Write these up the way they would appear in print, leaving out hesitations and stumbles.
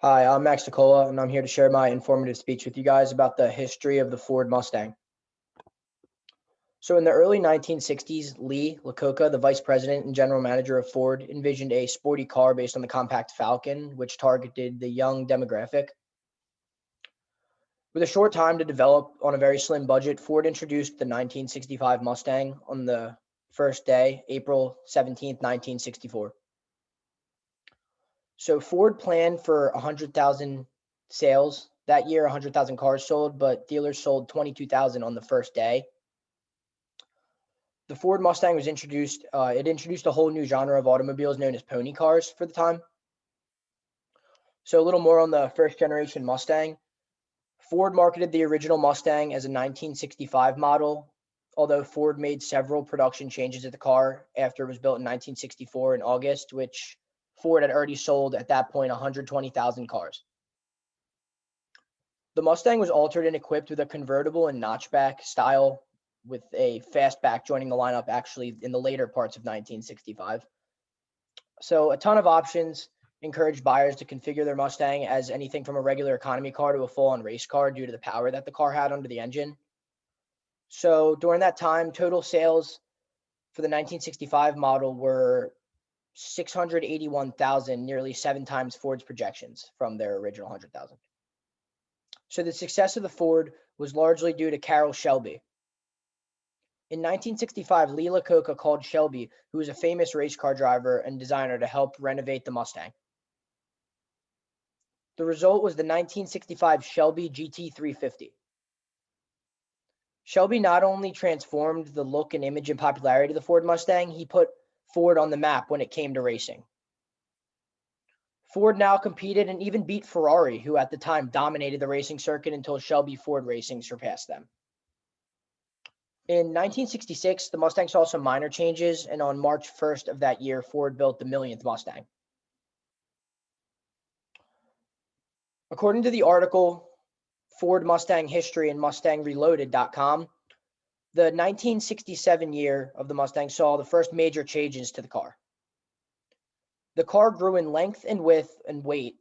Hi, I'm Max Nicola, and I'm here to share my informative speech with you guys about the history of the Ford Mustang. So, in the early 1960s, Lee Iacocca, the vice president and general manager of Ford, envisioned a sporty car based on the compact Falcon, which targeted the young demographic. With a short time to develop on a very slim budget, Ford introduced the 1965 Mustang on the first day, April 17th, 1964. So Ford planned for 100,000 sales that year, 100,000 cars sold, but dealers sold 22,000 on the first day. The Ford Mustang was introduced. It introduced a whole new genre of automobiles known as pony cars for the time. So a little more on the first generation Mustang. Ford marketed the original Mustang as a 1965 model, although Ford made several production changes to the car after it was built in 1964 in August, which Ford had already sold at that point 120,000 cars. The Mustang was altered and equipped with a convertible and notchback style with a fastback joining the lineup actually in the later parts of 1965. So a ton of options encouraged buyers to configure their Mustang as anything from a regular economy car to a full-on race car due to the power that the car had under the engine. So during that time, total sales for the 1965 model were 681,000, nearly 7 times Ford's projections from their original 100,000. So the success of the Ford was largely due to Carroll Shelby. In 1965, Lee Iacocca called Shelby, who was a famous race car driver and designer, to help renovate the Mustang. The result was the 1965 Shelby GT350. Shelby not only transformed the look and image and popularity of the Ford Mustang, he put Ford on the map when it came to racing. Ford now competed and even beat Ferrari, who at the time dominated the racing circuit until Shelby Ford Racing surpassed them. In 1966, the Mustang saw some minor changes, and on March 1st of that year, Ford built the millionth Mustang. According to the article Ford Mustang History and MustangReloaded.com, the 1967 year of the Mustang saw the first major changes to the car. The car grew in length and width and weight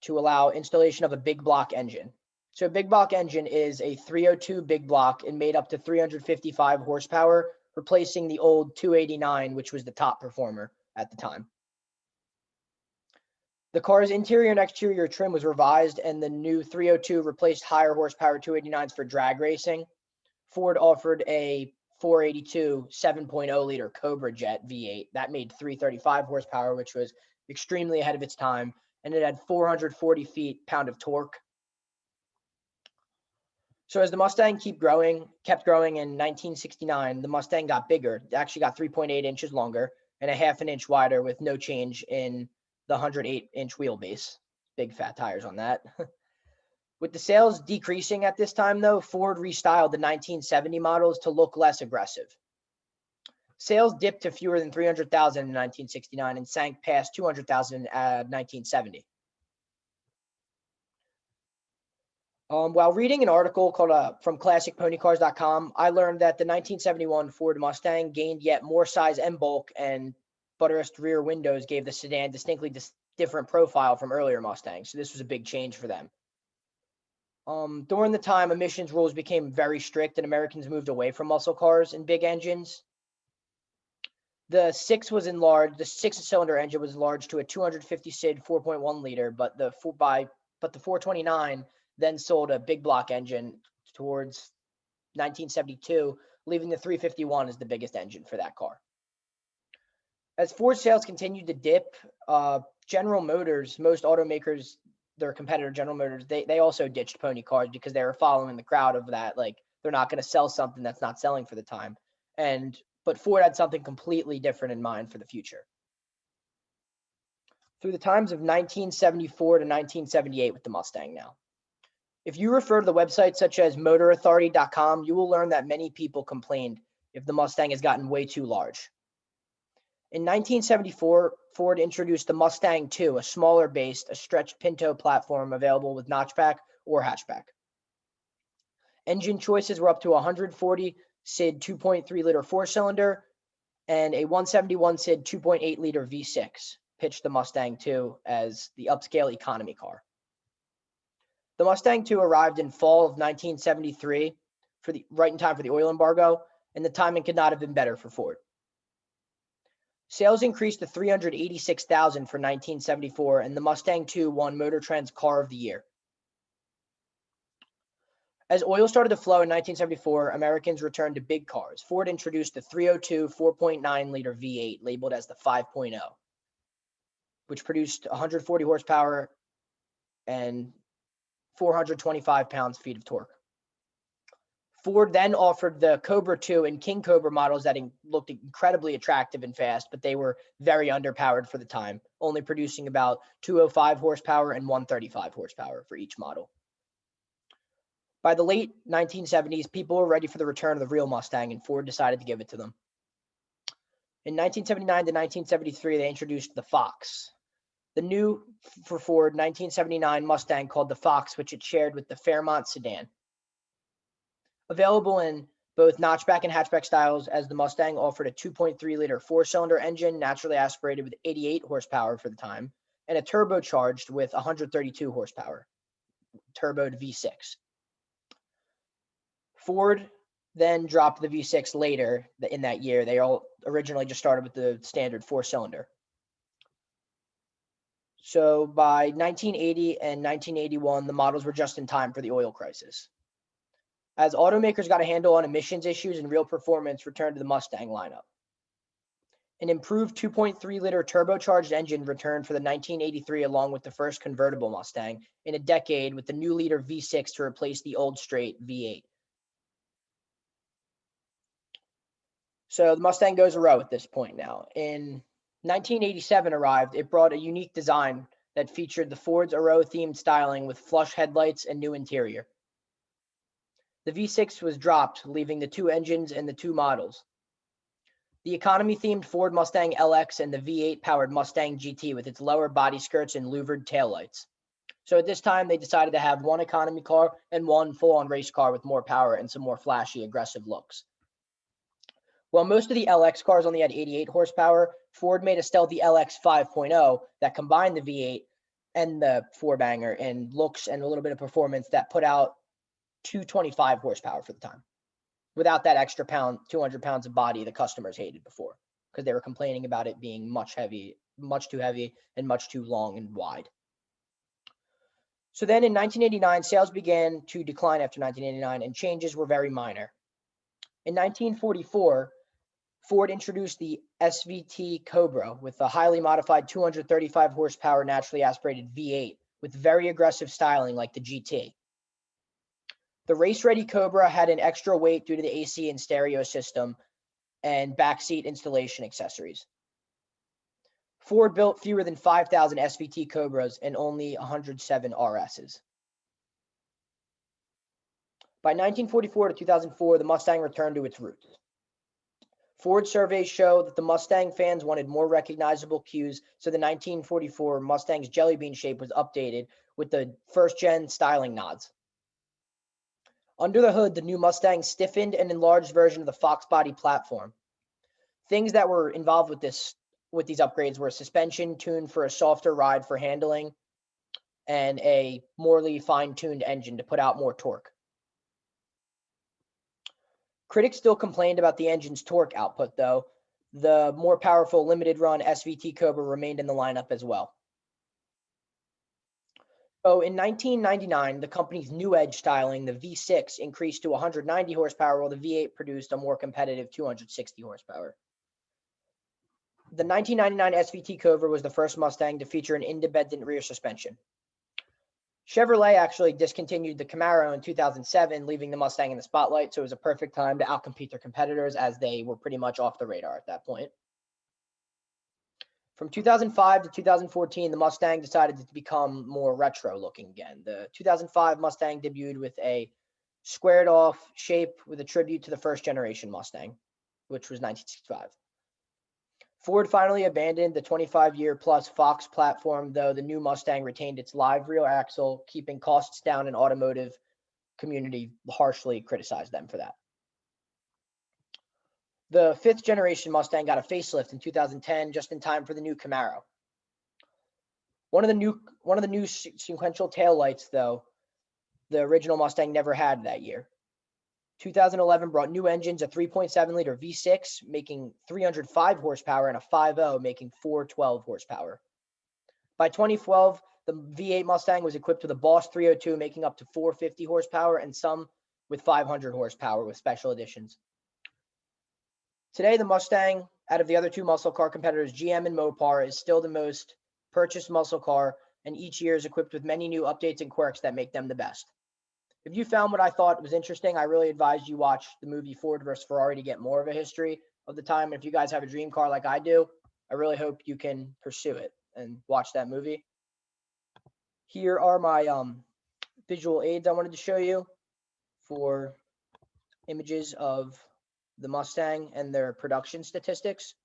to allow installation of a big block engine. So a big block engine is a 302 big block and made up to 355 horsepower, replacing the old 289, which was the top performer at the time. The car's interior and exterior trim was revised, and the new 302 replaced higher horsepower 289s for drag racing. Ford offered a 482 7.0 liter Cobra Jet V8 that made 335 horsepower, which was extremely ahead of its time, and it had 440 feet-pound of torque. So as the Mustang kept growing in 1969, the Mustang got bigger. It actually got 3.8 inches longer and a half an inch wider with no change in the 108-inch wheelbase. Big fat tires on that. With the sales decreasing at this time, though, Ford restyled the 1970 models to look less aggressive. Sales dipped to fewer than 300,000 in 1969 and sank past 200,000 in 1970. While reading an article called from ClassicPonyCars.com, I learned that the 1971 Ford Mustang gained yet more size and bulk, and buttressed rear windows gave the sedan distinctly different profile from earlier Mustangs. So this was a big change for them. During the time, emissions rules became very strict and Americans moved away from muscle cars and big engines. The six-cylinder engine was enlarged to a 250 SID 4.1 liter, but the 429 then sold a big block engine towards 1972, leaving the 351 as the biggest engine for that car. As Ford sales continued to dip, General Motors, most automakers, their competitor General Motors, they also ditched pony cars because they were following the crowd of that. Like, they're not going to sell something that's not selling for the time. But Ford had something completely different in mind for the future. Through the times of 1974 to 1978 with the Mustang now. If you refer to the websites such as MotorAuthority.com, you will learn that many people complained if the Mustang has gotten way too large. In 1974, Ford introduced the Mustang II, a smaller based, a stretched Pinto platform available with notchback or hatchback. Engine choices were up to 140 SID 2.3 liter 4-cylinder and a 171 SID 2.8 liter V6, pitched the Mustang II as the upscale economy car. The Mustang II arrived in fall of 1973 right in time for the oil embargo, and the timing could not have been better for Ford. Sales increased to 386,000 for 1974, and the Mustang II won Motor Trend's Car of the Year. As oil started to flow in 1974, Americans returned to big cars. Ford introduced the 302 4.9-liter V8, labeled as the 5.0, which produced 140 horsepower and 425 pounds-feet of torque. Ford then offered the Cobra II and King Cobra models that looked incredibly attractive and fast, but they were very underpowered for the time, only producing about 205 horsepower and 135 horsepower for each model. By the late 1970s, people were ready for the return of the real Mustang, and Ford decided to give it to them. In 1979 to 1973, they introduced the Fox. The new, for Ford, 1979 Mustang called the Fox, which it shared with the Fairmont sedan. Available in both notchback and hatchback styles, as the Mustang offered a 2.3-liter four-cylinder engine, naturally aspirated with 88 horsepower for the time, and a turbocharged with 132 horsepower, turboed V6. Ford then dropped the V6 later in that year. They all originally just started with the standard four-cylinder. So by 1980 and 1981, the models were just in time for the oil crisis. As automakers got a handle on emissions issues and real performance returned to the Mustang lineup. An improved 2.3-liter turbocharged engine returned for the 1983 along with the first convertible Mustang in a decade, with the new liter V6 to replace the old straight V8. So the Mustang goes a row at this point now. In 1987 arrived, it brought a unique design that featured the Ford's Aero-themed styling with flush headlights and new interior. The V6 was dropped, leaving the two engines and the two models. The economy-themed Ford Mustang LX and the V8-powered Mustang GT with its lower body skirts and louvered taillights. So at this time, they decided to have one economy car and one full-on race car with more power and some more flashy, aggressive looks. While most of the LX cars only had 88 horsepower, Ford made a stealthy LX 5.0 that combined the V8 and the four-banger in looks and a little bit of performance that put out 225 horsepower for the time, without that extra 200 pounds of body the customers hated before, because they were complaining about it being much too heavy, and much too long and wide. So then in 1989, sales began to decline after 1989, and changes were very minor. In 1944, Ford introduced the SVT Cobra with a highly modified 235 horsepower naturally aspirated V8 with very aggressive styling like the GT. The race-ready Cobra had an extra weight due to the AC and stereo system and backseat installation accessories. Ford built fewer than 5,000 SVT Cobras and only 107 RSs. By 1944 to 2004, the Mustang returned to its roots. Ford surveys show that the Mustang fans wanted more recognizable cues, so the 1944 Mustang's jelly bean shape was updated with the first-gen styling nods. Under the hood, the new Mustang stiffened and enlarged version of the Fox body platform. Things that were involved with these upgrades were suspension tuned for a softer ride for handling and a morely fine-tuned engine to put out more torque. Critics still complained about the engine's torque output, though. The more powerful limited-run SVT Cobra remained in the lineup as well. So in 1999, the company's new edge styling, the V6, increased to 190 horsepower, while the V8 produced a more competitive 260 horsepower. The 1999 SVT Cobra was the first Mustang to feature an independent rear suspension. Chevrolet actually discontinued the Camaro in 2007, leaving the Mustang in the spotlight, so it was a perfect time to outcompete their competitors as they were pretty much off the radar at that point. From 2005 to 2014, the Mustang decided to become more retro-looking again. The 2005 Mustang debuted with a squared-off shape with a tribute to the first-generation Mustang, which was 1965. Ford finally abandoned the 25-year-plus Fox platform, though the new Mustang retained its live rear axle, keeping costs down, and automotive community harshly criticized them for that. The fifth-generation Mustang got a facelift in 2010, just in time for the new Camaro. One of the new sequential taillights, though, the original Mustang never had that year. 2011 brought new engines, a 3.7 liter V6 making 305 horsepower and a 5.0 making 412 horsepower. By 2012, the V8 Mustang was equipped with a Boss 302 making up to 450 horsepower and some with 500 horsepower with special editions. Today, the Mustang, out of the other two muscle car competitors, GM and Mopar, is still the most purchased muscle car, and each year is equipped with many new updates and quirks that make them the best. If you found what I thought was interesting, I really advise you watch the movie Ford vs. Ferrari to get more of a history of the time. If you guys have a dream car like I do, I really hope you can pursue it and watch that movie. Here are my visual aids I wanted to show you for images of the Mustang and their production statistics.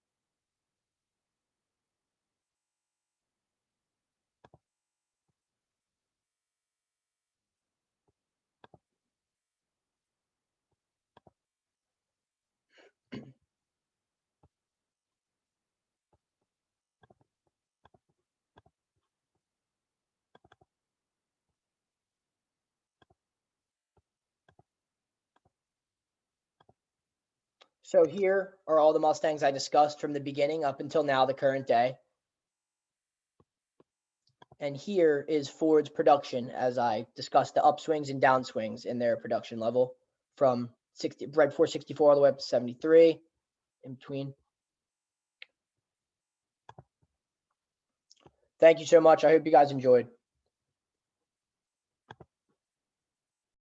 So here are all the Mustangs I discussed from the beginning up until now, the current day. And here is Ford's production as I discussed the upswings and downswings in their production level from right before 64 all the way up to 73 in between. Thank you so much. I hope you guys enjoyed.